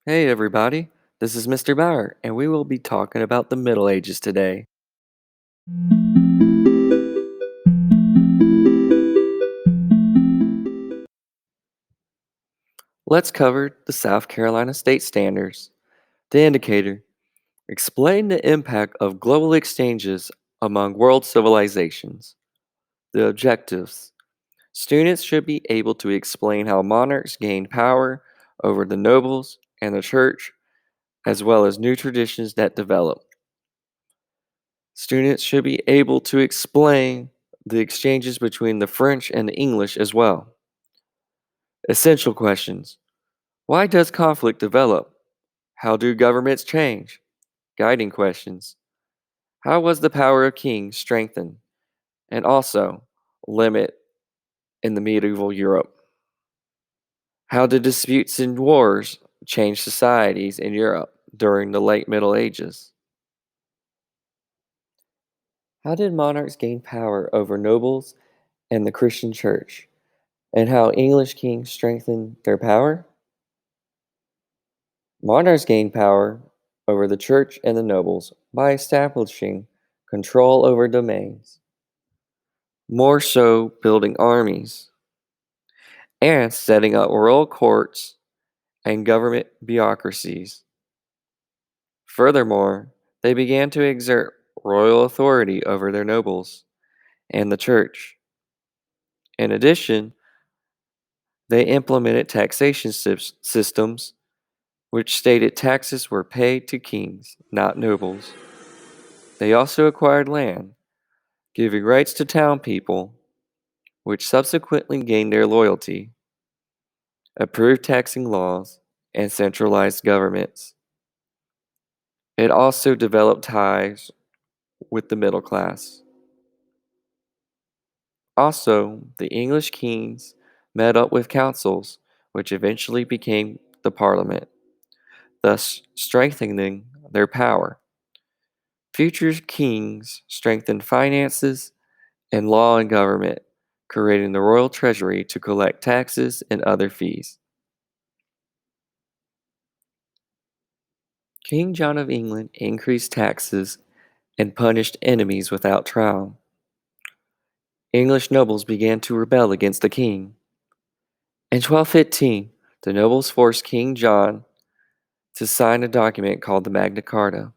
Hey everybody, this is Mr. Bauer, and we will be talking about the Middle Ages today. Let's cover the South Carolina State Standards. The indicator: explain the impact of global exchanges among world civilizations. The objectives: students should be able to explain how monarchs gained power over the nobles and the church, as well as new traditions that developed. Students should be able to explain the exchanges between the French and the English as well. Essential questions: why does conflict develop? How do governments change? Guiding questions: how was the power of kings strengthened? And also, limit in the medieval Europe. How did disputes and wars change societies in Europe during the late Middle Ages? How did monarchs gain power over nobles and the Christian church? And how English kings strengthened their power? Monarchs gained power over the church and the nobles by establishing control over domains, more so building armies, and setting up royal courts and government bureaucracies. Furthermore, they began to exert royal authority over their nobles and the church. In addition, they implemented taxation systems which stated taxes were paid to kings, not nobles. They also acquired land, giving rights to town people, which subsequently gained their loyalty, approved taxing laws, and centralized governments. It also developed ties with the middle class. Also, the English kings met up with councils, which eventually became the Parliament, thus strengthening their power. Future kings strengthened finances and law and government, creating the royal treasury to collect taxes and other fees. King John of England increased taxes and punished enemies without trial. English nobles began to rebel against the king. In 1215, the nobles forced King John to sign a document called the Magna Carta.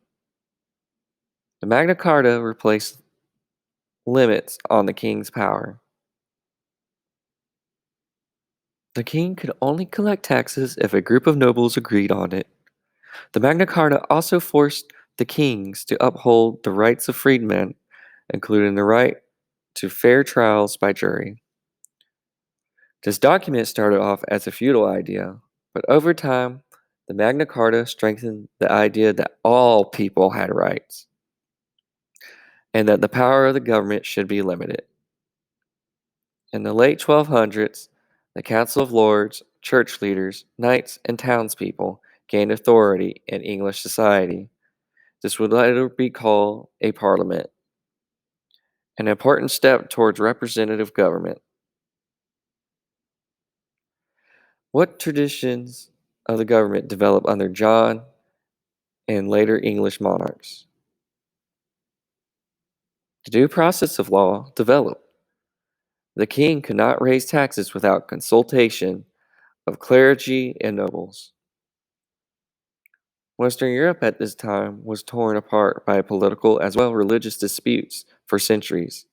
The Magna Carta replaced limits on the king's power. The king could only collect taxes if a group of nobles agreed on it. The Magna Carta also forced the kings to uphold the rights of freedmen, including the right to fair trials by jury. This document started off as a feudal idea, but over time, the Magna Carta strengthened the idea that all people had rights and that the power of the government should be limited. In the late 1200s, the Council of Lords, church leaders, knights, and townspeople gained authority in English society. This would later be called a parliament, an important step towards representative government. What traditions of the government developed under John and later English monarchs? The due process of law developed. The king could not raise taxes without consultation of clergy and nobles. Western Europe at this time was torn apart by political as well as religious disputes for centuries.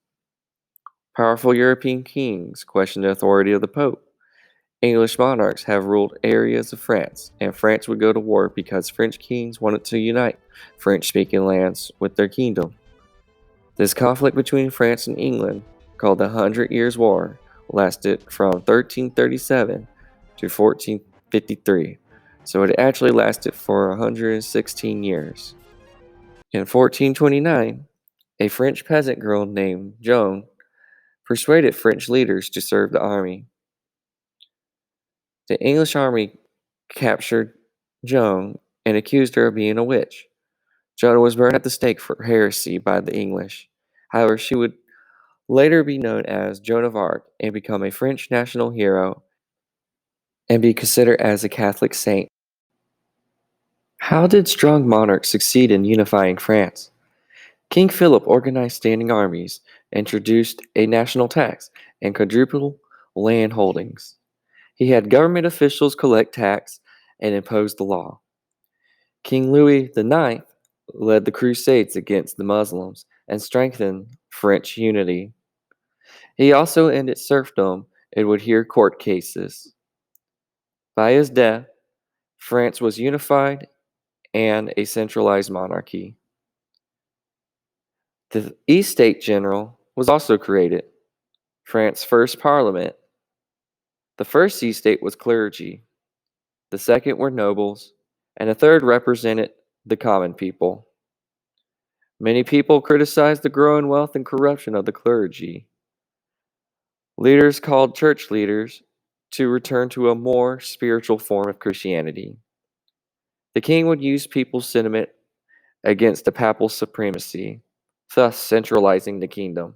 Powerful European kings questioned the authority of the Pope. English monarchs have ruled areas of France, and France would go to war because French kings wanted to unite French-speaking lands with their kingdom. This conflict between France and England, called the Hundred Years' War, lasted from 1337 to 1453, so it actually lasted for 116 years. In 1429, a French peasant girl named Joan persuaded French leaders to serve the army. The English army captured Joan and accused her of being a witch. Joan was burned at the stake for heresy by the English. However, she would later be known as Joan of Arc and become a French national hero and be considered as a Catholic saint. How did strong monarchs succeed in unifying France? King Philip organized standing armies, introduced a national tax, and quadrupled land holdings. He had government officials collect tax and impose the law. King Louis IX led the Crusades against the Muslims and strengthened French unity. He also ended serfdom and would hear court cases. By his death, France was unified and a centralized monarchy. The East State General was also created, France's first parliament. The first East State was clergy, the second were nobles, and the third represented the common people. Many people criticized the growing wealth and corruption of the clergy. Leaders called church leaders to return to a more spiritual form of Christianity. The king would use people's sentiment against the papal supremacy, thus centralizing the kingdom.